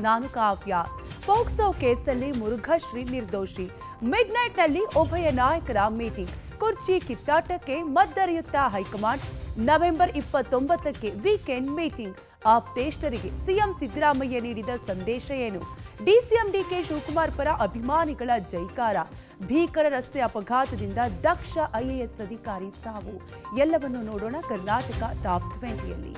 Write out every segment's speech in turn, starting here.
ನಾನು ಕಾವ್ಯ. ಪೋಕ್ಸೋ ಕೇಸಲ್ಲಿ ಮುರುಘಾಶ್ರೀ ನಿರ್ದೋಷಿ. ಮಿಡ್ ನೈಟ್ನಲ್ಲಿ ಉಭಯ ನಾಯಕರ ಮೀಟಿಂಗ್. ಕುರ್ಚಿ ಕಿತ್ತಾಟಕ್ಕೆ ಮದ್ದರೆಯುತ್ತಾ ಹೈಕಮಾಂಡ್. ನವೆಂಬರ್ 29ಕ್ಕೆ ವೀಕೆಂಡ್ ಮೀಟಿಂಗ್. ಆಪ್ತೇಷ್ಟರಿಗೆ ಸಿಎಂ ಸಿದ್ದರಾಮಯ್ಯ ನೀಡಿದ ಸಂದೇಶ ಏನು? ಡಿಸಿಎಂ ಡಿಕೆ ಶಿವಕುಮಾರ್ ಪರ ಅಭಿಮಾನಿಗಳ ಜೈಕಾರ. ಭೀಕರ ರಸ್ತೆ ಅಪಘಾತದಿಂದ ದಕ್ಷ ಐಎಎಸ್ ಅಧಿಕಾರಿ ಸಾವು. ಎಲ್ಲವನ್ನು ನೋಡೋಣ ಕರ್ನಾಟಕ ಟಾಪ್ 20ಯಲ್ಲಿ.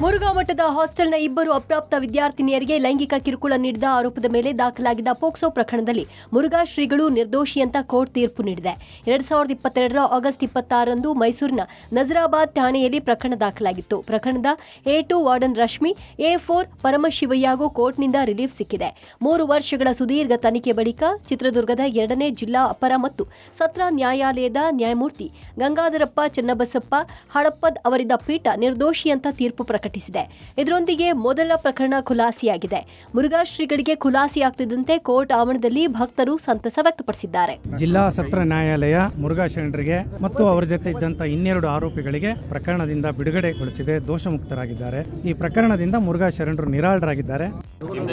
ಮುರುಘಾ ಮಠದ ಹಾಸ್ಟೆಲ್ನ ಇಬ್ಬರು ಅಪ್ರಾಪ್ತ ವಿದ್ಯಾರ್ಥಿನಿಯರಿಗೆ ಲೈಂಗಿಕ ಕಿರುಕುಳ ನೀಡಿದ ಆರೋಪದ ಮೇಲೆ ದಾಖಲಾಗಿದ್ದ ಪೋಕ್ಸೋ ಪ್ರಕರಣದಲ್ಲಿ ಮುರುಘಾ ಶ್ರೀಗಳು ನಿರ್ದೋಷಿ ಅಂತ ಕೋರ್ಟ್ ತೀರ್ಪು ನೀಡಿದೆ. 2022 ಆಗಸ್ಟ್ 26ರಂದು ಮೈಸೂರಿನ ನಜರಾಬಾದ್ ಠಾಣೆಯಲ್ಲಿ ಪ್ರಕರಣ ದಾಖಲಾಗಿತ್ತು. ಪ್ರಕರಣದ A2 ವಾರ್ಡನ್ ರಶ್ಮಿ, A4 ಪರಮಶಿವಯ್ಯಗೂ ಕೋರ್ಟ್ನಿಂದ ರಿಲೀಫ್ ಸಿಕ್ಕಿದೆ. 3 ವರ್ಷಗಳ ಸುದೀರ್ಘ ತನಿಖೆ ಬಳಿಕ ಚಿತ್ರದುರ್ಗದ 2ನೇ ಜಿಲ್ಲಾ ಅಪರ ಮತ್ತು ಸತ್ರ ನ್ಯಾಯಾಲಯದ ನ್ಯಾಯಮೂರ್ತಿ ಗಂಗಾಧರಪ್ಪ ಚನ್ನಬಸಪ್ಪ ಹಡಪ್ಪದ್ ಅವರಿದ್ದ ಪೀಠ ನಿರ್ದೋಷಿ ಅಂತ ತೀರ್ಪು ಪ್ರಕಟಿಸಿದೆ. ಇದರೊಂದಿಗೆ ಮೊದಲ ಪ್ರಕರಣ ಖುಲಾಸೆಯಾಗಿದೆ. ಮುರುಘಾ ಶ್ರೀಗಳಿಗೆ ಖುಲಾಸೆಯಾಗ್ತಿದ್ದಂತೆ ಕೋರ್ಟ್ ಆವರಣದಲ್ಲಿ ಭಕ್ತರು ಸಂತಸ ವ್ಯಕ್ತಪಡಿಸಿದ್ದಾರೆ. ಜಿಲ್ಲಾ ಸತ್ರ ನ್ಯಾಯಾಲಯ ಮುರುಘಾ ಶರಣರಿಗೆ ಮತ್ತು ಅವರ ಜೊತೆ ಇದ್ದಂತ 12 ಆರೋಪಿಗಳಿಗೆ ಪ್ರಕರಣದಿಂದ ಬಿಡುಗಡೆಗೊಳಿಸಿದೆ. ದೋಷಮುಕ್ತರಾಗಿದ್ದಾರೆ. ಈ ಪ್ರಕರಣದಿಂದ ಮುರುಘಾ ಶರಣರು ನಿರಾಳರಾಗಿದ್ದಾರೆ.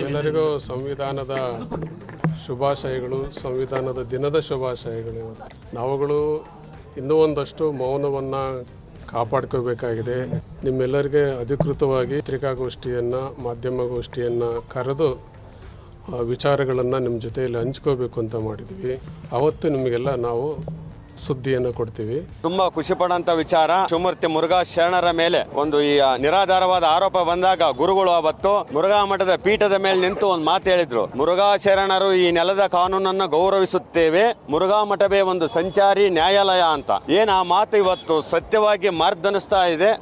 ಎಲ್ಲರಿಗೂ ಸಂವಿಧಾನದ ಶುಭಾಶಯಗಳು, ಸಂವಿಧಾನದ ದಿನದ ಶುಭಾಶಯಗಳು. ನಾವುಗಳು ಇನ್ನೂ ಒಂದಷ್ಟು ಮೌನವನ್ನು ಕಾಪಾಡ್ಕೋಬೇಕಾಗಿದೆ. ನಿಮ್ಮೆಲ್ಲರಿಗೆ ಅಧಿಕೃತವಾಗಿ ಪತ್ರಿಕಾಗೋಷ್ಠಿಯನ್ನು, ಮಾಧ್ಯಮಗೋಷ್ಠಿಯನ್ನು ಕರೆದು ವಿಚಾರಗಳನ್ನು ನಿಮ್ಮ ಜೊತೆಯಲ್ಲಿ ಹಂಚ್ಕೋಬೇಕು ಅಂತ ಮಾಡಿದ್ವಿ. ಅವತ್ತು ನಿಮಗೆಲ್ಲ ನಾವು ಸುದ್ದಿಯನ್ನು ಕೊಡ್ತೀವಿ. ತುಂಬಾ ಖುಷಿ ಪಡುವಂತ ವಿಚಾರ. ಶಿವಮೂರ್ತಿ ಮುರುಘಾ ಶರಣರ ಮೇಲೆ ಒಂದು ಈ ನಿರಾಧಾರವಾದ ಆರೋಪ ಬಂದಾಗ ಗುರುಗಳು ಅವತ್ತು ಮುರುಘಾ ಮಠದ ಪೀಠದ ಮೇಲೆ ನಿಂತು ಒಂದು ಮಾತು ಹೇಳಿದ್ರು. ಮುರುಘಾ ಶರಣರು ಈ ನೆಲದ ಕಾನೂನನ್ನು ಗೌರವಿಸುತ್ತೇವೆ, ಮುರುಘಾ ಮಠವೇ ಒಂದು ಸಂಚಾರಿ ನ್ಯಾಯಾಲಯ ಅಂತ. ಆ ಮಾತು ಇವತ್ತು ಸತ್ಯವಾಗಿ ಮಾರ್ದನಿಸ್ತಾ ಇದೆ.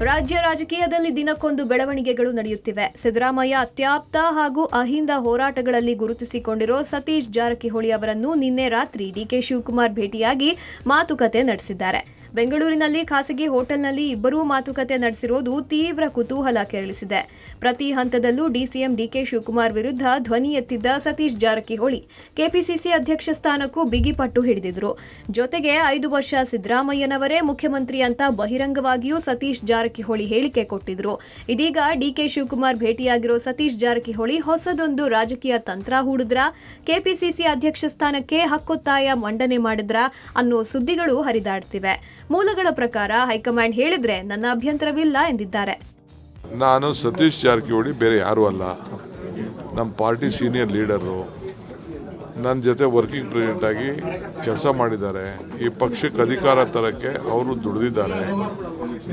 ರಾಜ್ಯ ರಾಜಕೀಯದಲ್ಲಿ ದಿನಕ್ಕೊಂದು ಬೆಳವಣಿಗೆಗಳು ನಡೆಯುತ್ತಿವೆ. ಸಿದ್ದರಾಮಯ್ಯ ಅತ್ಯಾಪ್ತ ಹಾಗೂ ಅಹಿಂದ ಹೋರಾಟಗಳಲ್ಲಿ ಗುರುತಿಸಿಕೊಂಡಿರೋ ಸತೀಶ್ ಜಾರಕಿಹೊಳಿ ಅವರನ್ನು ನಿನ್ನೆ ರಾತ್ರಿ ಡಿಕೆ ಶಿವಕುಮಾರ್ ಭೇಟಿಯಾಗಿ ಮಾತುಕತೆ ನಡೆಸಿದ್ದಾರೆ. ಬೆಂಗಳೂರಿನಲ್ಲಿ ಖಾಸಗಿ ಹೋಟೆಲ್ನಲ್ಲಿ ಇಬ್ಬರೂ ಮಾತುಕತೆ ನಡೆಸಿರೋದು ತೀವ್ರ ಕುತೂಹಲ ಕೆರಳಿಸಿದೆ. ಪ್ರತಿ ಹಂತದಲ್ಲೂ ಡಿಸಿಎಂ ಡಿಕೆ ಶಿವಕುಮಾರ್ ವಿರುದ್ಧ ಧ್ವನಿ ಎತ್ತಿದ್ದ ಸತೀಶ್ ಜಾರಕಿಹೊಳಿ ಕೆಪಿಸಿಸಿ ಅಧ್ಯಕ್ಷ ಸ್ಥಾನಕ್ಕೂ ಬಿಗಿಪಟ್ಟು ಹಿಡಿದಿದ್ರು. ಜೊತೆಗೆ 5 ವರ್ಷ ಸಿದ್ದರಾಮಯ್ಯನವರೇ ಮುಖ್ಯಮಂತ್ರಿ ಅಂತ ಬಹಿರಂಗವಾಗಿಯೂ ಸತೀಶ್ ಜಾರಕಿಹೊಳಿ ಹೇಳಿಕೆ ಕೊಟ್ಟಿದ್ರು. ಇದೀಗ ಡಿಕೆ ಶಿವಕುಮಾರ್ ಭೇಟಿಯಾಗಿರೋ ಸತೀಶ್ ಜಾರಕಿಹೊಳಿ ಹೊಸದೊಂದು ರಾಜಕೀಯ ತಂತ್ರ ಹೂಡಿದ್ರ, ಕೆಪಿಸಿಸಿ ಅಧ್ಯಕ್ಷ ಸ್ಥಾನಕ್ಕೆ ಹಕ್ಕೊತ್ತಾಯ ಮಂಡನೆ ಮಾಡಿದ್ರ ಅನ್ನೋ ಸುದ್ದಿಗಳು ಹರಿದಾಡ್ತಿವೆ. ಮೂಲಗಳ ಪ್ರಕಾರ ಹೈಕಮಾಂಡ್ ಹೇಳಿದ್ರೆ ನನ್ನ ಅಭ್ಯಂತರವಿಲ್ಲ ಎಂದಿದ್ದಾರೆ. ನಾನು ಸತೀಶ್ ಜಾರಕಿಹೊಳಿ ಬೇರೆ ಯಾರೂ ಅಲ್ಲ, ನಮ್ಮ ಪಾರ್ಟಿ ಸೀನಿಯರ್ ಲೀಡರು. ನನ್ನ ಜೊತೆ ವರ್ಕಿಂಗ್ ಪ್ರೆಸಿಡೆಂಟ್ ಆಗಿ ಕೆಲಸ ಮಾಡಿದ್ದಾರೆ. ಈ ಪಕ್ಷಕ್ಕೆ ಅಧಿಕಾರ ತರಕ್ಕೆ ಅವರು ದುಡಿದಿದ್ದಾರೆ.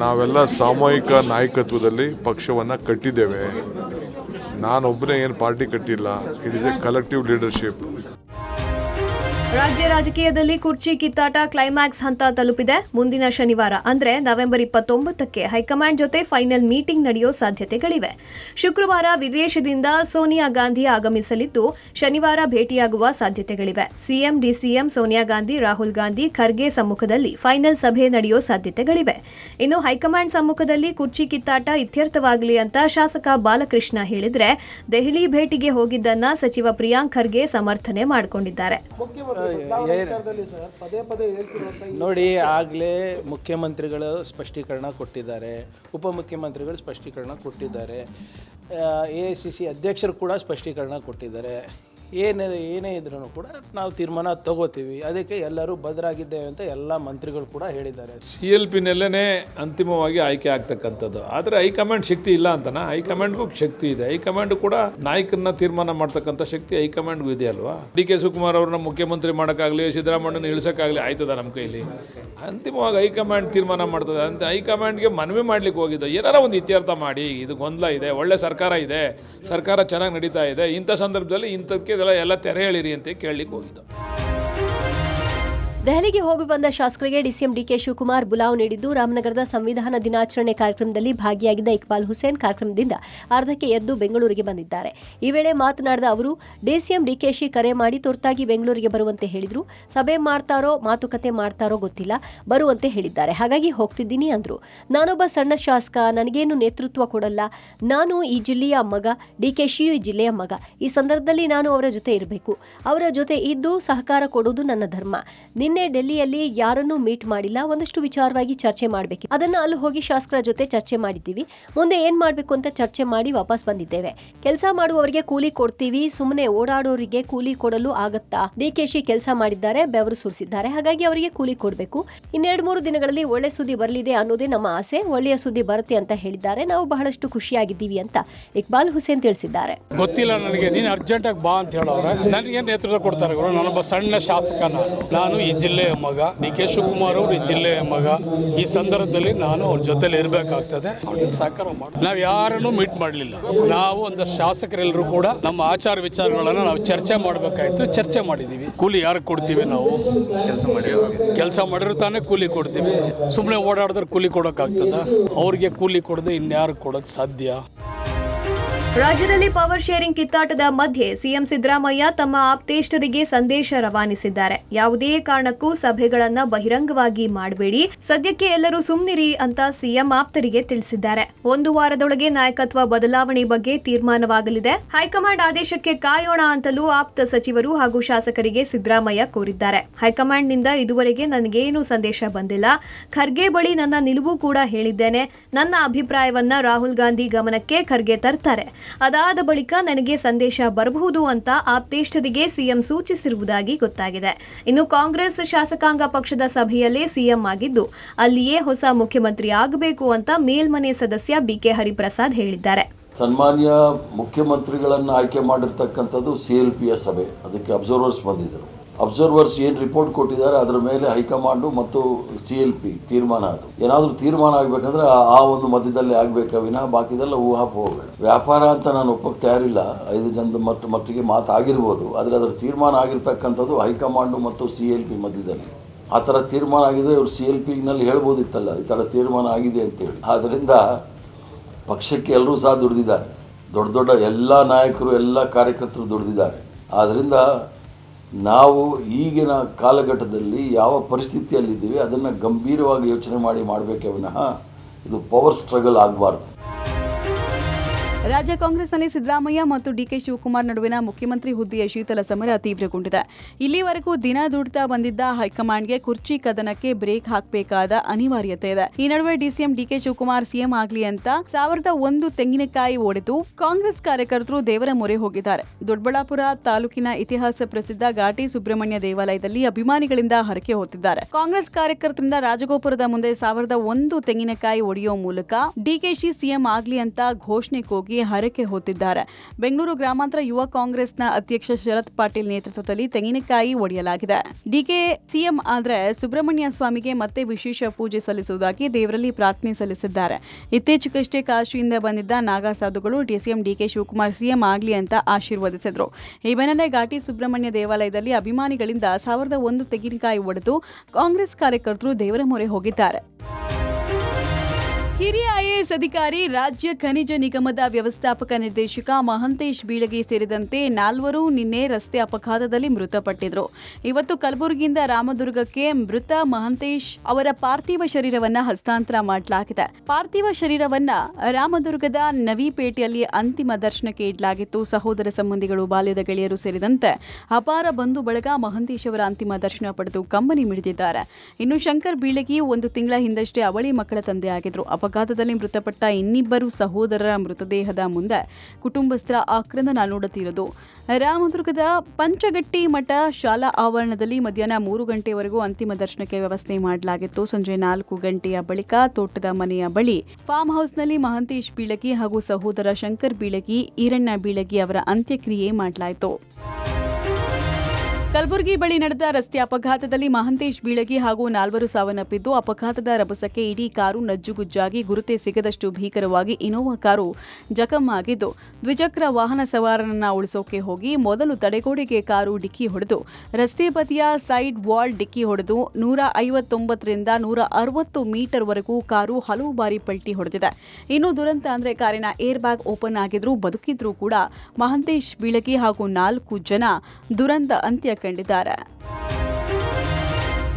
ನಾವೆಲ್ಲ ಸಾಮೂಹಿಕ ನಾಯಕತ್ವದಲ್ಲಿ ಪಕ್ಷವನ್ನು ಕಟ್ಟಿದ್ದೇವೆ. ನಾನೊಬ್ಬನೇ ಏನು ಪಾರ್ಟಿ ಕಟ್ಟಿಲ್ಲ. It is A collective leadership. ರಾಜ್ಯ ರಾಜಕೀಯದಲ್ಲಿ ಕುರ್ಚಿ ಕಿತ್ತಾಟ ಕ್ಲೈಮ್ಯಾಕ್ಸ್ ಹಂತ ತಲುಪಿದೆ. ಮುಂದಿನ ಶನಿವಾರ ಅಂದ್ರೆ ನವೆಂಬರ್ 29ಕ್ಕೆ ಹೈಕಮಾಂಡ್ ಜೊತೆ ಫೈನಲ್ ಮೀಟಿಂಗ್ ನಡೆಯೋ ಸಾಧ್ಯತೆಗಳಿವೆ. ಶುಕ್ರವಾರ ವಿದೇಶದಿಂದ ಸೋನಿಯಾ ಗಾಂಧಿ ಆಗಮಿಸಲಿದ್ದು, ಶನಿವಾರ ಭೇಟಿಯಾಗುವ ಸಾಧ್ಯತೆಗಳಿವೆ. ಸಿಎಂ ಡಿಸಿಎಂ ಸೋನಿಯಾ ಗಾಂಧಿ, ರಾಹುಲ್ ಗಾಂಧಿ, ಖರ್ಗೆ ಸಮ್ಮುಖದಲ್ಲಿ ಫೈನಲ್ ಸಭೆ ನಡೆಯೋ ಸಾಧ್ಯತೆಗಳಿವೆ. ಇನ್ನು ಹೈಕಮಾಂಡ್ ಸಮ್ಮುಖದಲ್ಲಿ ಕುರ್ಚಿ ಕಿತ್ತಾಟ ಇತ್ಯರ್ಥವಾಗಲಿ ಅಂತ ಶಾಸಕ ಬಾಲಕೃಷ್ಣ ಹೇಳಿದ್ರೆ, ದೆಹಲಿ ಭೇಟಿಗೆ ಹೋಗಿದ್ದನ್ನ ಸಚಿವ ಪ್ರಿಯಾಂಕ್ ಖರ್ಗೆ ಸಮರ್ಥನೆ ಮಾಡಿಕೊಂಡಿದ್ದಾರೆ. ನೋಡಿ, ಆಗಲೇ ಮುಖ್ಯಮಂತ್ರಿಗಳು ಸ್ಪಷ್ಟೀಕರಣ ಕೊಟ್ಟಿದ್ದಾರೆ, ಉಪಮುಖ್ಯಮಂತ್ರಿಗಳು ಸ್ಪಷ್ಟೀಕರಣ ಕೊಟ್ಟಿದ್ದಾರೆ, AICC ಅಧ್ಯಕ್ಷರು ಕೂಡ ಸ್ಪಷ್ಟೀಕರಣ ಕೊಟ್ಟಿದ್ದಾರೆ. ಏನೇ ಇದ್ರೂ ಕೂಡ ನಾವು ತೀರ್ಮಾನ ತಗೋತೀವಿ. ಅದಕ್ಕೆ ಎಲ್ಲರೂ ಬದ್ಧರಾಗಿದ್ದೇವೆ ಅಂತ ಎಲ್ಲ ಮಂತ್ರಿಗಳು ಕೂಡ ಹೇಳಿದ್ದಾರೆ. CLPನಲ್ಲೇ ಅಂತಿಮವಾಗಿ ಆಯ್ಕೆ ಆಗ್ತಕ್ಕಂಥದ್ದು. ಆದರೆ ಹೈಕಮಾಂಡ್ ಶಕ್ತಿ ಇಲ್ಲ ಅಂತನಾ? ಹೈಕಮಾಂಡ್ಗೂ ಶಕ್ತಿ ಇದೆ. ಹೈಕಮಾಂಡ್ ಕೂಡ ನಾಯಕರನ್ನ ತೀರ್ಮಾನ ಮಾಡ್ತಕ್ಕಂಥ ಶಕ್ತಿ ಹೈಕಮಾಂಡ್ಗೂ ಇದೆ ಅಲ್ವಾ? DK ಶಿವಕುಮಾರ್ ಅವ್ರನ್ನ ಮುಖ್ಯಮಂತ್ರಿ ಮಾಡೋಕ್ಕಾಗಲಿ, ಸಿದ್ದರಾಮಯ್ಯನ ಇಳಿಸೋಕ್ಕಾಗಲಿ ಆಯ್ತದ ನಮ್ಮ ಕೈಲಿ? ಅಂತಿಮವಾಗಿ ಹೈಕಮಾಂಡ್ ತೀರ್ಮಾನ ಮಾಡ್ತದೆ ಅಂತ ಹೈಕಮಾಂಡ್ಗೆ ಮನವಿ ಮಾಡ್ಲಿಕ್ಕೆ ಹೋಗಿದ್ದು. ಏನಾರ ಒಂದು ಇತ್ಯರ್ಥ ಮಾಡಿ, ಇದು ಗೊಂದಲ ಇದೆ, ಒಳ್ಳೆ ಸರ್ಕಾರ ಇದೆ, ಸರ್ಕಾರ ಚೆನ್ನಾಗಿ ನಡೀತಾ ಇದೆ, ಇಂಥ ಸಂದರ್ಭದಲ್ಲಿ ಇಂಥಕ್ಕೆ ಎಲ್ಲ ತೆರೆ ಎಳಿರಿ ಅಂತ ಕೇಳಲಿಕ್ಕೆ ಹೋಗಿದ್ದು. ದೆಹಲಿಗೆ ಹೋಗಿ ಬಂದ ಶಾಸಕರಿಗೆ ಡಿಸಿಎಂ ಡಿಕೆ ಶಿವಕುಮಾರ್ ಬುಲಾವ್ ನೀಡಿದ್ದು, ರಾಮನಗರದ ಸಂವಿಧಾನ ದಿನಾಚರಣೆ ಕಾರ್ಯಕ್ರಮದಲ್ಲಿ ಭಾಗಿಯಾಗಿದ್ದ ಇಕ್ಬಾಲ್ ಹುಸೇನ್ ಕಾರ್ಯಕ್ರಮದಿಂದ ಅರ್ಧಕ್ಕೆ ಎದ್ದು ಬೆಂಗಳೂರಿಗೆ ಬಂದಿದ್ದಾರೆ. ಈ ವೇಳೆ ಮಾತನಾಡಿದ ಅವರು, ಡಿಸಿಎಂ ಡಿಕೆಶಿ ಕರೆ ಮಾಡಿ ತುರ್ತಾಗಿ ಬೆಂಗಳೂರಿಗೆ ಬರುವಂತೆ ಹೇಳಿದ್ರು. ಸಭೆ ಮಾಡ್ತಾರೋ ಮಾತುಕತೆ ಮಾಡ್ತಾರೋ ಗೊತ್ತಿಲ್ಲ, ಬರುವಂತೆ ಹೇಳಿದ್ದಾರೆ. ಹಾಗಾಗಿ ಹೋಗ್ತಿದ್ದೀನಿ ಅಂದ್ರು. ನಾನೊಬ್ಬ ಸಣ್ಣ ಶಾಸಕ, ನನಗೇನು ನೇತೃತ್ವ ಕೊಡಲ್ಲ. ನಾನು ಈ ಜಿಲ್ಲೆಯ ಮಗ, ಡಿಕೆಶಿಯು ಈ ಜಿಲ್ಲೆಯ ಮಗ. ಈ ಸಂದರ್ಭದಲ್ಲಿ ನಾನು ಅವರ ಜೊತೆ ಇರಬೇಕು. ಅವರ ಜೊತೆ ಇದ್ದು ಸಹಕಾರ ಕೊಡುವುದು ನನ್ನ ಧರ್ಮ. ನಿನ್ನೆ ನಿನ್ನೆ ಡೆಲ್ಲಿಯಲ್ಲಿ ಯಾರನ್ನೂ ಮೀಟ್ ಮಾಡಿಲ್ಲ, ಒಂದಷ್ಟು ವಿಚಾರವಾಗಿ ಚರ್ಚೆ ಮಾಡಬೇಕು. ಅದನ್ನ ಅಲ್ಲಿ ಹೋಗಿ ಶಾಸಕರ ಜೊತೆ ಚರ್ಚೆ ಮಾಡಿದ್ದೀವಿ. ಮುಂದೆ ಏನ್ ಮಾಡಬೇಕು ಅಂತ ಚರ್ಚೆ ಮಾಡಿ ವಾಪಸ್ ಬಂದಿದ್ದೇವೆ. ಕೆಲಸ ಮಾಡುವವರಿಗೆ ಕೂಲಿ ಕೊಡ್ತೀವಿ, ಸುಮ್ಮನೆ ಓಡಾಡೋರಿಗೆ ಕೂಲಿ ಕೊಡಲು ಆಗತ್ತಾ? ಡಿಕೆಶಿ ಕೆಲಸ ಮಾಡಿದ್ದಾರೆ, ಬೆವರು ಸುರಿಸಿದ್ದಾರೆ, ಹಾಗಾಗಿ ಅವರಿಗೆ ಕೂಲಿ ಕೊಡಬೇಕು. 2-3 ದಿನಗಳಲ್ಲಿ ಒಳ್ಳೆ ಸುದ್ದಿ ಬರಲಿದೆ ಅನ್ನೋದೇ ನಮ್ಮ ಆಸೆ. ಒಳ್ಳೆಯ ಸುದ್ದಿ ಬರುತ್ತೆ ಅಂತ ಹೇಳಿದ್ದಾರೆ. ನಾವು ಬಹಳಷ್ಟು ಖುಷಿಯಾಗಿದ್ದೀವಿ ಅಂತ ಇಕ್ಬಾಲ್ ಹುಸೇನ್ ತಿಳಿಸಿದ್ದಾರೆ. ಗೊತ್ತಿಲ್ಲ ನನಗೆ, ನೀನು ಅರ್ಜೆಂಟಾಗಿ ಬಾ ಅಂತ ಹೇಳೋರೆ. ನನಗೆ ನೇತೃತ್ವ ಕೊಡ್ತಾರೆ. ನಾನೊಬ್ಬ ಸಣ್ಣ ಶಾಸಕನ, ನಾನು ಈ ಜಿಲ್ಲೆಯ ಮಗ, ಡಿ.ಕೆ. ಶಿವಕುಮಾರ್ ಅವರು ಈ ಜಿಲ್ಲೆಯ ಮಗ. ಈ ಸಂದರ್ಭದಲ್ಲಿ ನಾನು ಅವ್ರ ಜೊತೆಲಿ ಇರಬೇಕಾಗ್ತದೆ. ಅವ್ರಿಗೆ ಸಹಕಾರ ಮಾಡಿ ನಾವು ಯಾರನ್ನೂ ಮೀಟ್ ಮಾಡಲಿಲ್ಲ. ನಾವು ಒಂದಷ್ಟು ಶಾಸಕರೆಲ್ಲರೂ ಕೂಡ ನಮ್ಮ ಆಚಾರ ವಿಚಾರಗಳನ್ನು ನಾವು ಚರ್ಚೆ ಮಾಡಬೇಕಾಯ್ತು. ಚರ್ಚೆ ಮಾಡಿದ್ದೀವಿ. ಕೂಲಿ ಯಾರಿಗೆ ಕೊಡ್ತೀವಿ? ನಾವು ಕೆಲಸ ಮಾಡಿರೋ ತಾನೇ ಕೂಲಿ ಕೊಡ್ತೀವಿ. ಸುಮ್ಮನೆ ಓಡಾಡಿದ್ರೆ ಕೂಲಿ ಕೊಡೋಕ್ಕಾಗ್ತದ? ಅವ್ರಿಗೆ ಕೂಲಿ ಕೊಡದೆ ಇನ್ಯಾರು ಕೊಡೋಕ್ಕೆ ಸಾಧ್ಯ? ರಾಜ್ಯದಲ್ಲಿ ಪವರ್ ಶೇರಿಂಗ್ ಕಿತ್ತಾಟದ ಮಧ್ಯೆ ಸಿಎಂ ಸಿದ್ದರಾಮಯ್ಯ ತಮ್ಮ ಆಪ್ತೇಷ್ಟರಿಗೆ ಸಂದೇಶ ರವಾನಿಸಿದ್ದಾರೆ. ಯಾವುದೇ ಕಾರಣಕ್ಕೂ ಸಭೆಗಳನ್ನ ಬಹಿರಂಗವಾಗಿ ಮಾಡಬೇಡಿ, ಸದ್ಯಕ್ಕೆ ಎಲ್ಲರೂ ಸುಮ್ನಿರಿ ಅಂತ ಸಿಎಂ ಆಪ್ತರಿಗೆ ತಿಳಿಸಿದ್ದಾರೆ. 1 ವಾರದೊಳಗೆ ನಾಯಕತ್ವ ಬದಲಾವಣೆ ಬಗ್ಗೆ ತೀರ್ಮಾನವಾಗಲಿದೆ. ಹೈಕಮಾಂಡ್ ಆದೇಶಕ್ಕೆ ಕಾಯೋಣ ಅಂತಲೂ ಆಪ್ತ ಸಚಿವರು ಹಾಗೂ ಶಾಸಕರಿಗೆ ಸಿದ್ದರಾಮಯ್ಯ ಕೋರಿದ್ದಾರೆ. ಹೈಕಮಾಂಡ್ನಿಂದ ಇದುವರೆಗೆ ನನಗೇನು ಸಂದೇಶ ಬಂದಿಲ್ಲ. ಖರ್ಗೆ ಬಳಿ ನನ್ನ ನಿಲುವು ಕೂಡ ಹೇಳಿದ್ದೇನೆ. ನನ್ನ ಅಭಿಪ್ರಾಯವನ್ನ ರಾಹುಲ್ ಗಾಂಧಿ ಗಮನಕ್ಕೆ ಖರ್ಗೆ ತರ್ತಾರೆ. ಅದಾದ ಬಳಿಕ ನನಗೆ ಸಂದೇಶ ಬರಬಹುದು ಅಂತ ಆಪ್ತೇಷ್ಟರಿಗೆ ಸಿಎಂ ಸೂಚಿಸಿರುವುದಾಗಿ ಗೊತ್ತಾಗಿದೆ. ಇನ್ನು ಕಾಂಗ್ರೆಸ್ ಶಾಸಕಾಂಗ ಪಕ್ಷದ ಸಭೆಯಲ್ಲೇ ಸಿಎಂ ಆಗಿದ್ದು ಅಲ್ಲಿಯೇ ಹೊಸ ಮುಖ್ಯಮಂತ್ರಿ ಆಗಬೇಕು ಅಂತ ಮೇಲ್ಮನೆ ಸದಸ್ಯ ಬಿಕೆ ಹರಿಪ್ರಸಾದ್ ಹೇಳಿದ್ದಾರೆ. ಸನ್ಮಾನ್ಯ ಮುಖ್ಯಮಂತ್ರಿಗಳನ್ನು ಆಯ್ಕೆ ಮಾಡಿರ್ತಕ್ಕಂಥದ್ದು CLPಯ ಸಭೆ. ಅದಕ್ಕೆ ಅಬ್ಸರ್ವರ್ಸ್ ಬಂದಿದ್ದರು. ಅಬ್ಸರ್ವರ್ಸ್ ಏನು ರಿಪೋರ್ಟ್ ಕೊಟ್ಟಿದ್ದಾರೆ ಅದರ ಮೇಲೆ ಹೈಕಮಾಂಡು ಮತ್ತು CLP ತೀರ್ಮಾನ. ಅದು ಏನಾದರೂ ತೀರ್ಮಾನ ಆಗಬೇಕಂದ್ರೆ ಆ ಒಂದು ಮಧ್ಯದಲ್ಲಿ ಆಗಬೇಕಾ ವಿನಃ ಬಾಕಿದೆಲ್ಲ ಊಹಾಪೋಹಗಳು. ವ್ಯಾಪಾರ ಅಂತ ನಾನು ಒಪ್ಪಕ್ಕೆ ತಯಾರಿಲ್ಲ. 5 ಜನದ ಮಟ್ಟಿಗೆ ಮಾತಾಗಿರ್ಬೋದು, ಆದರೆ ಅದರ ತೀರ್ಮಾನ ಆಗಿರ್ತಕ್ಕಂಥದ್ದು ಹೈಕಮಾಂಡು ಮತ್ತು CLP ಮಧ್ಯದಲ್ಲಿ. ಆ ಥರ ತೀರ್ಮಾನ ಆಗಿದೆ. ಇವರು CLPನಲ್ಲಿ ಹೇಳ್ಬೋದಿತ್ತಲ್ಲ ಈ ಥರ ತೀರ್ಮಾನ ಆಗಿದೆ ಅಂತೇಳಿ. ಆದ್ದರಿಂದ ಪಕ್ಷಕ್ಕೆ ಎಲ್ಲರೂ ಸಹ ದುಡಿದಿದ್ದಾರೆ. ದೊಡ್ಡ ದೊಡ್ಡ ಎಲ್ಲ ನಾಯಕರು, ಎಲ್ಲ ಕಾರ್ಯಕರ್ತರು ದುಡಿದಿದ್ದಾರೆ. ಆದ್ದರಿಂದ ನಾವು ಈಗಿನ ಕಾಲಘಟ್ಟದಲ್ಲಿ ಯಾವ ಪರಿಸ್ಥಿತಿಯಲ್ಲಿದ್ದೀವಿ ಅದನ್ನು ಗಂಭೀರವಾಗಿ ಯೋಚನೆ ಮಾಡಬೇಕೇ ವಿನಃ ಇದು ಪವರ್ ಸ್ಟ್ರಗಲ್ ಆಗಬಾರ್ದು. ರಾಜ್ಯ ಕಾಂಗ್ರೆಸ್ನಲ್ಲಿ ಸಿದ್ದರಾಮಯ್ಯ ಮತ್ತು ಡಿಕೆ ಶಿವಕುಮಾರ್ ನಡುವಿನ ಮುಖ್ಯಮಂತ್ರಿ ಹುದ್ದೆಯ ಶೀತಲ ಸಮರ ತೀವ್ರಗೊಂಡಿದೆ. ಇಲ್ಲಿವರೆಗೂ ದಿನ ದುಡ್ತಾ ಬಂದಿದ್ದ ಹೈಕಮಾಂಡ್ಗೆ ಕುರ್ಚಿ ಕದನಕ್ಕೆ ಬ್ರೇಕ್ ಹಾಕಬೇಕಾದ ಅನಿವಾರ್ಯತೆ ಇದೆ. ಈ ನಡುವೆ ಡಿಸಿಎಂ ಡಿಕೆ ಶಿವಕುಮಾರ್ ಸಿಎಂ ಆಗಲಿ ಅಂತ 1001 ತೆಂಗಿನಕಾಯಿ ಒಡೆದು ಕಾಂಗ್ರೆಸ್ ಕಾರ್ಯಕರ್ತರು ದೇವರ ಮೊರೆ ಹೋಗಿದ್ದಾರೆ. ದೊಡ್ಡಬಳ್ಳಾಪುರ ತಾಲೂಕಿನ ಇತಿಹಾಸ ಪ್ರಸಿದ್ಧ ಘಾಟಿ ಸುಬ್ರಹ್ಮಣ್ಯ ದೇವಾಲಯದಲ್ಲಿ ಅಭಿಮಾನಿಗಳಿಂದ ಹರಕೆ ಹೊತ್ತಿದ್ದಾರೆ. ಕಾಂಗ್ರೆಸ್ ಕಾರ್ಯಕರ್ತರಿಂದ ರಾಜಗೋಪುರದ ಮುಂದೆ 1001 ತೆಂಗಿನಕಾಯಿ ಒಡೆಯುವ ಮೂಲಕ ಡಿಕೆಶಿ ಸಿಎಂ ಆಗಲಿ ಅಂತ ಘೋಷಣೆ ಕೂಗಿ ಹರಕೆ ಹೊತ್ತಿದ್ದಾರೆ. ಬೆಂಗಳೂರು ಗ್ರಾಮಾಂತರ ಯುವ ಕಾಂಗ್ರೆಸ್ನ ಅಧ್ಯಕ್ಷ ಶರತ್ ಪಾಟೀಲ್ ನೇತೃತ್ವದಲ್ಲಿ ತೆಂಗಿನಕಾಯಿ ಒಡೆಯಲಾಗಿದೆ. ಡಿಕೆ ಸಿಎಂ ಆದ್ರೆ ಸುಬ್ರಹ್ಮಣ್ಯ ಸ್ವಾಮಿಗೆ ಮತ್ತೆ ವಿಶೇಷ ಪೂಜೆ ಸಲ್ಲಿಸುವುದಾಗಿ ದೇವರಲ್ಲಿ ಪ್ರಾರ್ಥನೆ ಸಲ್ಲಿಸಿದ್ದಾರೆ. ಇತ್ತೀಚೆಗಷ್ಟೇ ಕಾಶಿಯಿಂದ ಬಂದಿದ್ದ ನಾಗಾ ಸಾಧುಗಳು ಡಿಸಿಎಂ ಡಿಕೆ ಶಿವಕುಮಾರ್ ಸಿಎಂ ಆಗಲಿ ಅಂತ ಆಶೀರ್ವದಿಸಿದ್ರು. ಈ ಬೆನ್ನಲ್ಲೇ ಘಾಟಿ ಸುಬ್ರಹ್ಮಣ್ಯ ದೇವಾಲಯದಲ್ಲಿ ಅಭಿಮಾನಿಗಳಿಂದ 1001 ತೆಂಗಿನಕಾಯಿ ಒಡೆದು ಕಾಂಗ್ರೆಸ್ ಕಾರ್ಯಕರ್ತರು ದೇವರ ಮೊರೆ ಹೋಗಿದ್ದಾರೆ. ಹಿರಿಯ ಐಎಎಸ್ ಅಧಿಕಾರಿ, ರಾಜ್ಯ ಖನಿಜ ನಿಗಮದ ವ್ಯವಸ್ಥಾಪಕ ನಿರ್ದೇಶಕ ಮಹಂತೇಶ್ ಬೀಳಗಿ ಸೇರಿದಂತೆ 4 ನಿನ್ನೆ ರಸ್ತೆ ಅಪಘಾತದಲ್ಲಿ ಮೃತಪಟ್ಟಿದ್ರು. ಇವತ್ತು ಕಲಬುರಗಿಯಿಂದ ರಾಮದುರ್ಗಕ್ಕೆ ಮೃತ ಮಹಂತೇಶ್ ಅವರ ಪಾರ್ಥಿವ ಶರೀರವನ್ನ ಹಸ್ತಾಂತರ ಮಾಡಲಾಗಿದೆ. ಪಾರ್ಥಿವ ಶರೀರವನ್ನ ರಾಮದುರ್ಗದ ನವಿಪೇಟೆಯಲ್ಲಿ ಅಂತಿಮ ದರ್ಶನಕ್ಕೆ ಇಡಲಾಗಿತ್ತು. ಸಹೋದರ ಸಂಬಂಧಿಗಳು, ಬಾಲ್ಯದ ಗೆಳೆಯರು ಸೇರಿದಂತೆ ಅಪಾರ ಬಂಧು ಬಳಗ ಮಹಂತೇಶ್ ಅವರ ಅಂತಿಮ ದರ್ಶನ ಪಡೆದು ಕಂಬನಿ ಮಿಡಿದಿದ್ದಾರೆ. ಇನ್ನು ಶಂಕರ್ ಬೀಳಗಿ 1 ತಿಂಗಳ ಹಿಂದಷ್ಟೇ ಅವಳಿ ಮಕ್ಕಳ ತಂದೆಯಾಗಿದ್ರು. ಅಪಘಾತದಲ್ಲಿ ಮೃತಪಟ್ಟ ಇನ್ನಿಬ್ಬರು ಸಹೋದರರ ಮೃತದೇಹದ ಮುಂದೆ ಕುಟುಂಬಸ್ಥರ ಆಕ್ರಂದನ ನೋಡುತ್ತಿರುವುದು. ರಾಮದುರ್ಗದ ಪಂಚಗಟ್ಟಿ ಮಠ ಶಾಲಾ ಆವರಣದಲ್ಲಿ ಮಧ್ಯಾಹ್ನ 3 ಗಂಟೆಯವರೆಗೂ ಅಂತಿಮ ದರ್ಶನಕ್ಕೆ ವ್ಯವಸ್ಥೆ ಮಾಡಲಾಗಿತ್ತು. ಸಂಜೆ 4 ಗಂಟೆಯ ಬಳಿಕ ತೋಟದ ಮನೆಯ ಬಳಿ ಫಾರ್ಮ್ ಹೌಸ್ನಲ್ಲಿ ಮಹಂತೇಶ್ ಬೀಳಗಿ ಹಾಗೂ ಸಹೋದರ ಶಂಕರ್ ಬೀಳಗಿ, ಈರಣ್ಣ ಬೀಳಗಿ ಅವರ ಅಂತ್ಯಕ್ರಿಯೆ ಮಾಡಲಾಯಿತು. ಕಲಬುರಗಿ ಬಳಿ ನಡೆದ ರಸ್ತೆ ಅಪಘಾತದಲ್ಲಿ ಮಹಂತೇಶ್ ಬೀಳಗಿ ಹಾಗೂ 4 ಸಾವನ್ನಪ್ಪಿದ್ದು, ಅಪಘಾತದ ರಭಸಕ್ಕೆ ಇಡೀ ಕಾರು ನಜ್ಜುಗುಜ್ಜಾಗಿ ಗುರುತೆ ಸಿಗದಷ್ಟು ಭೀಕರವಾಗಿ ಇನೋವಾ ಕಾರು ಜಖಂ ಆಗಿದ್ದು, ದ್ವಿಚಕ್ರ ವಾಹನ ಸವಾರನನ್ನ ಉಳಿಸೋಕೆ ಹೋಗಿ ಮೊದಲು ತಡೆಗೋಡೆಗೆ ಕಾರು ಡಿಕ್ಕಿ ಹೊಡೆದು ರಸ್ತೆ ಬದಿಯ ಸೈಡ್ ವಾಲ್ ಡಿಕ್ಕಿ ಹೊಡೆದು 159ರಿಂದ 160 ಮೀಟರ್ ವರೆಗೂ ಕಾರು ಹಲವು ಬಾರಿ ಪಲ್ಟಿ ಹೊಡೆದಿದೆ. ಇನ್ನು ದುರಂತ ಅಂದ್ರೆ ಕಾರಿನ ಏರ್ ಬ್ಯಾಗ್ ಓಪನ್ ಆಗಿದ್ರು ಬದುಕಿದ್ರು ಕೂಡ ಮಹಂತೇಶ್ ಬೀಳಗಿ ಹಾಗೂ 4 ಜನ ದುರಂತ ಅಂತ್ಯ ಕಂಡಿದ್ದಾರೆ.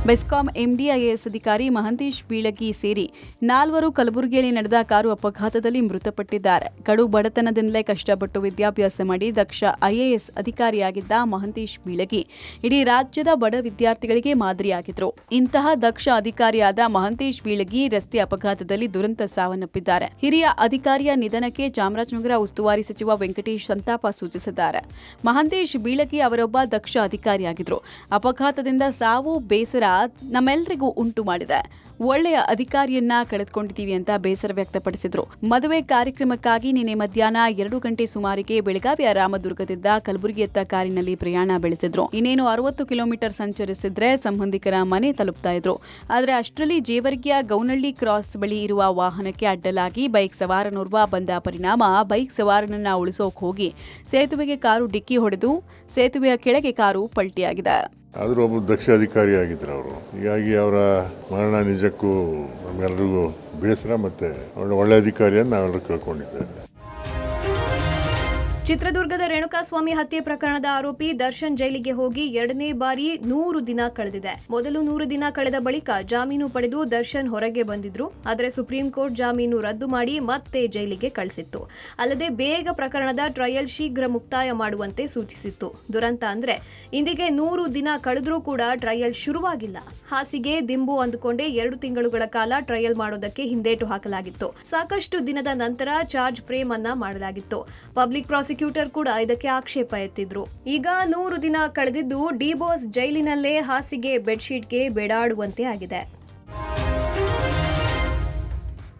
ಬೆಸ್ಕಾಂ ಎಂಡಿ ಐಎಎಸ್ ಅಧಿಕಾರಿ ಮಹಂತೇಶ್ ಬೀಳಗಿ ಸೇರಿ 4 ಕಲಬುರಗಿಯಲ್ಲಿ ನಡೆದ ಕಾರು ಅಪಘಾತದಲ್ಲಿ ಮೃತಪಟ್ಟಿದ್ದಾರೆ. ಕಡು ಬಡತನದಿಂದಲೇ ಕಷ್ಟಪಟ್ಟು ವಿದ್ಯಾಭ್ಯಾಸ ಮಾಡಿ ದಕ್ಷ ಐಎಎಸ್ ಅಧಿಕಾರಿಯಾಗಿದ್ದ ಮಹಂತೇಶ್ ಬೀಳಗಿ ಇಡೀ ರಾಜ್ಯದ ಬಡ ವಿದ್ಯಾರ್ಥಿಗಳಿಗೆ ಮಾದರಿಯಾಗಿದ್ರು. ಇಂತಹ ದಕ್ಷ ಅಧಿಕಾರಿಯಾದ ಮಹಂತೇಶ್ ಬೀಳಗಿ ರಸ್ತೆ ಅಪಘಾತದಲ್ಲಿ ದುರಂತ ಸಾವನ್ನಪ್ಪಿದ್ದಾರೆ. ಹಿರಿಯ ಅಧಿಕಾರಿಯ ನಿಧನಕ್ಕೆ ಚಾಮರಾಜನಗರ ಉಸ್ತುವಾರಿ ಸಚಿವ ವೆಂಕಟೇಶ್ ಸಂತಾಪ ಸೂಚಿಸಿದ್ದಾರೆ. ಮಹಂತೇಶ್ ಬೀಳಗಿ ಅವರೊಬ್ಬ ದಕ್ಷ ಅಧಿಕಾರಿಯಾಗಿದ್ರು. ಅಪಘಾತದಿಂದ ಸಾವು ಬೇಸರ ನಮ್ಮೆಲ್ಲರಿಗೂ ಉಂಟು ಮಾಡಿದೆ. ಒಳ್ಳೆಯ ಅಧಿಕಾರಿಯನ್ನ ಕಳೆದುಕೊಂಡಿದ್ದೀವಿ ಅಂತ ಬೇಸರ ವ್ಯಕ್ತಪಡಿಸಿದ್ರು. ಮದುವೆ ಕಾರ್ಯಕ್ರಮಕ್ಕಾಗಿ ನಿನ್ನೆ ಮಧ್ಯಾಹ್ನ 2 ಗಂಟೆ ಸುಮಾರಿಗೆ ಬೆಳಗಾವಿಯ ರಾಮದುರ್ಗದಿಂದ ಕಲಬುರಗಿಯತ್ತ ಕಾರಿನಲ್ಲಿ ಪ್ರಯಾಣ ಬೆಳೆಸಿದ್ರು. ಇನ್ನೇನು 60 ಕಿಲೋಮೀಟರ್ ಸಂಚರಿಸಿದ್ರೆ ಸಂಬಂಧಿಕರ ಮನೆ ತಲುಪ್ತಾ ಇದ್ರು. ಆದರೆ ಅಷ್ಟರಲ್ಲಿ ಜೇವರ್ಗಿಯ ಗೌನಹಳ್ಳಿ ಕ್ರಾಸ್ ಬಳಿ ಇರುವ ವಾಹನಕ್ಕೆ ಅಡ್ಡಲಾಗಿ ಬೈಕ್ ಸವಾರನೋರ್ವ ಬಂದ ಪರಿಣಾಮ ಬೈಕ್ ಸವಾರನನ್ನ ಉಳಿಸೋಕೆ ಹೋಗಿ ಸೇತುವೆಗೆ ಕಾರು ಡಿಕ್ಕಿ ಹೊಡೆದು ಸೇತುವೆಯ ಕೆಳಗೆ ಕಾರು ಪಲ್ಟಿಯಾಗಿದೆ. ಆದರೂ ಒಬ್ಬರು ದಕ್ಷ ಅಧಿಕಾರಿ ಆಗಿದ್ರು ಅವರು. ಹೀಗಾಗಿ ಅವರ ಮರಣ ನಿಜಕ್ಕೂ ನಮ್ಮೆಲ್ಲರಿಗೂ ಬೇಸರ ಮತ್ತು ಒಳ್ಳೆ ಅಧಿಕಾರಿಯನ್ನು ನಾವೆಲ್ಲರೂ ಕೇಳ್ಕೊಂಡಿದ್ದೇವೆ. ಚಿತ್ರದುರ್ಗದ ರೇಣುಕಾಸ್ವಾಮಿ ಹತ್ಯೆ ಪ್ರಕರಣದ ಆರೋಪಿ ದರ್ಶನ್ ಜೈಲಿಗೆ ಹೋಗಿ 2ನೇ ಬಾರಿ 100 ದಿನ ಕಳೆದಿದೆ. ಮೊದಲು 100 ದಿನ ಕಳೆದ ಬಳಿಕ ಜಾಮೀನು ಪಡೆದು ದರ್ಶನ್ ಹೊರಗೆ ಬಂದಿದ್ರು. ಆದರೆ ಸುಪ್ರೀಂ ಕೋರ್ಟ್ ಜಾಮೀನು ರದ್ದು ಮಾಡಿ ಮತ್ತೆ ಜೈಲಿಗೆ ಕಳಿಸಿತ್ತು. ಅಲ್ಲದೆ ಬೇಗ ಪ್ರಕರಣದ ಟ್ರಯಲ್ ಶೀಘ್ರ ಮುಕ್ತಾಯ ಮಾಡುವಂತೆ ಸೂಚಿಸಿತ್ತು. ದುರಂತ ಅಂದ್ರೆ ಇಂದಿಗೆ 100 ದಿನ ಕಳೆದ್ರೂ ಕೂಡ ಟ್ರಯಲ್ ಶುರುವಾಗಿಲ್ಲ. ಹಾಸಿಗೆ ದಿಂಬು ಅಂದುಕೊಂಡೇ 2 ತಿಂಗಳುಗಳ ಕಾಲ ಟ್ರಯಲ್ ಮಾಡೋದಕ್ಕೆ ಹಿಂದೇಟು ಹಾಕಲಾಗಿತ್ತು. ಸಾಕಷ್ಟು ದಿನದ ನಂತರ ಚಾರ್ಜ್ ಫ್ರೇಮ್ ಅನ್ನ ಮಾಡಲಾಗಿತ್ತು. ಪಬ್ಲಿಕ್ ಪ್ರಾಸಿಕ್ಯೂಟರ್ ಕೂಡ ಇದಕ್ಕೆ ಆಕ್ಷೇಪ ಎತ್ತಿದ್ರು. ಈಗ 100 ದಿನ ಕಳೆದಿದ್ದು ಡಿ ಬಾಸ್ ಜೈಲಿನಲ್ಲೇ ಹಾಸಿಗೆ ಬೆಡ್ಶೀಟ್ಗೆ ಬೇಡಾಡುವಂತೆ ಆಗಿದೆ.